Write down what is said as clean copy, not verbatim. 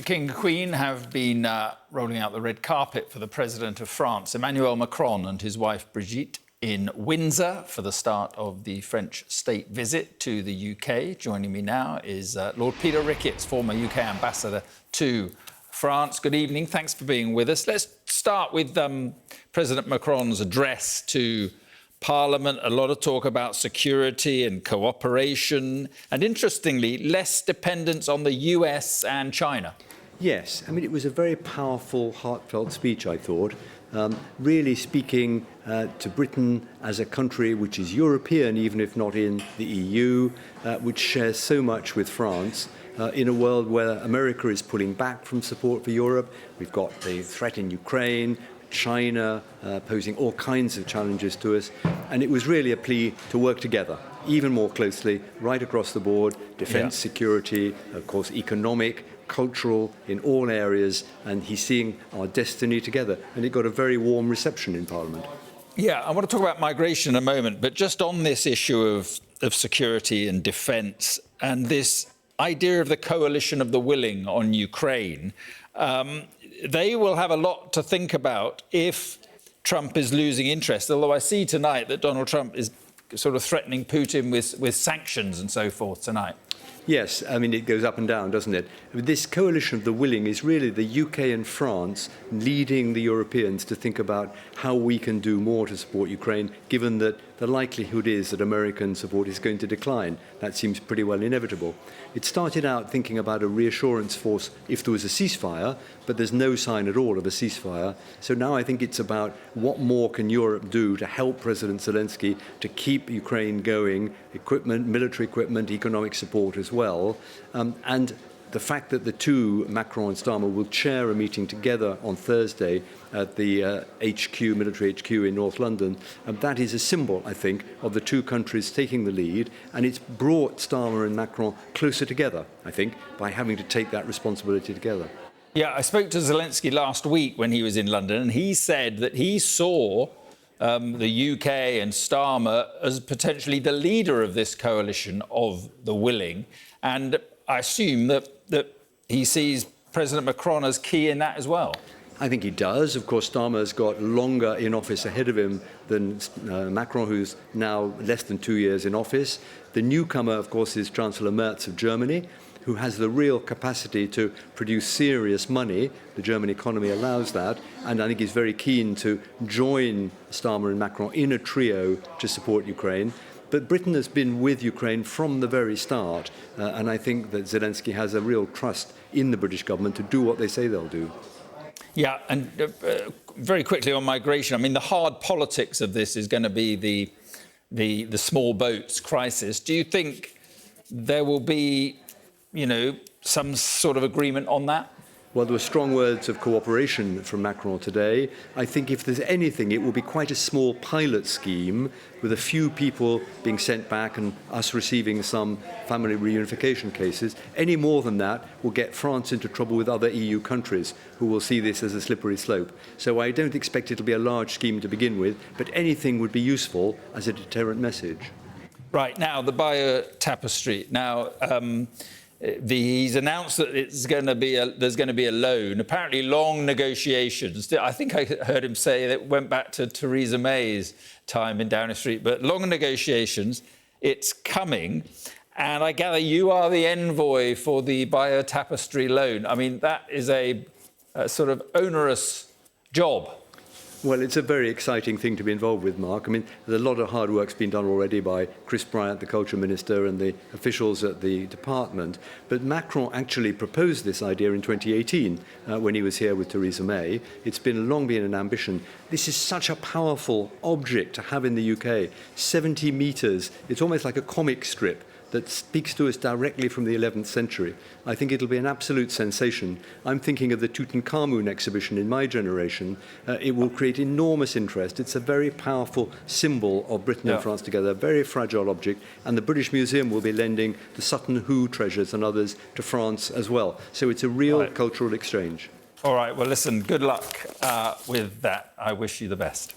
The King and Queen have been rolling out the red carpet for the President of France, Emmanuel Macron, and his wife Brigitte in Windsor for the start of the French state visit to the UK. Joining me now is Lord Peter Ricketts, former UK ambassador to France. Good evening. Thanks for being with us. Let's start with President Macron's address to Parliament. A lot of talk about security and cooperation, and interestingly, less dependence on the US and China. Yes, I mean, it was a very powerful, heartfelt speech, I thought, really speaking to Britain as a country which is European, even if not in the EU, which shares so much with France. In a world where America is pulling back from support for Europe, we've got the threat in Ukraine, China posing all kinds of challenges to us, and it was really a plea to work together even more closely right across the board: defence, security, of course, economic, cultural, in all areas, and he's seeing our destiny together, and it got a very warm reception in Parliament. Yeah, I want to talk about migration in a moment, but just on this issue of security and defence and this idea of the coalition of the willing on Ukraine, they will have a lot to think about if Trump is losing interest, although I see tonight that Donald Trump is sort of threatening Putin with sanctions and so forth tonight. Yes, I mean, it goes up and down, doesn't it? This coalition of the willing is really the UK and France leading the Europeans to think about how we can do more to support Ukraine, given that the likelihood is that American support is going to decline. That seems pretty well inevitable. It started out thinking about a reassurance force if there was a ceasefire, but there's no sign at all of a ceasefire. So now I think it's about what more can Europe do to help President Zelensky to keep Ukraine going, equipment, military equipment, economic support as well. And the fact that the two, Macron and Starmer, will chair a meeting together on Thursday at the military HQ in North London, that is a symbol, I think, of the two countries taking the lead, and it's brought Starmer and Macron closer together, I think, by having to take that responsibility together. Yeah, I spoke to Zelensky last week when he was in London, and he said that he saw the UK and Starmer as potentially the leader of this coalition of the willing, and I assume that he sees President Macron as key in that as well. I think he does. Of course, Starmer's got longer in office ahead of him than Macron, who's now less than 2 years in office. The newcomer, of course, is Chancellor Merz of Germany, who has the real capacity to produce serious money. The German economy allows that, and I think he's very keen to join Starmer and Macron in a trio to support Ukraine. But Britain has been with Ukraine from the very start, and I think that Zelensky has a real trust in the British government to do what they say they'll do. Yeah, and very quickly on migration, I mean, the hard politics of this is going to be the small boats crisis. Do you think there will be, some sort of agreement on that? Well, there were strong words of cooperation from Macron today. I think if there's anything, it will be quite a small pilot scheme with a few people being sent back and us receiving some family reunification cases. Any more than that will get France into trouble with other EU countries who will see this as a slippery slope. So I don't expect it'll be a large scheme to begin with, but anything would be useful as a deterrent message. Right, now, the bio tapestry. Now, he's announced that there's going to be a loan. Apparently, long negotiations. I think I heard him say that it went back to Theresa May's time in Downing Street. But long negotiations, it's coming. And I gather you are the envoy for the bio tapestry loan. I mean, that is a sort of onerous job. Well, it's a very exciting thing to be involved with, Mark. I mean, there's a lot of hard work's been done already by Chris Bryant, the Culture Minister, and the officials at the department. But Macron actually proposed this idea in 2018 when he was here with Theresa May. It's long been an ambition. This is such a powerful object to have in the UK. 70 metres. It's almost like a comic strip that speaks to us directly from the 11th century. I think it'll be an absolute sensation. I'm thinking of the Tutankhamun exhibition in my generation. It will create enormous interest. It's a very powerful symbol of Britain and France together, a very fragile object, and the British Museum will be lending the Sutton Hoo treasures and others to France as well. So it's a real cultural exchange. All right, well, listen, good luck with that. I wish you the best.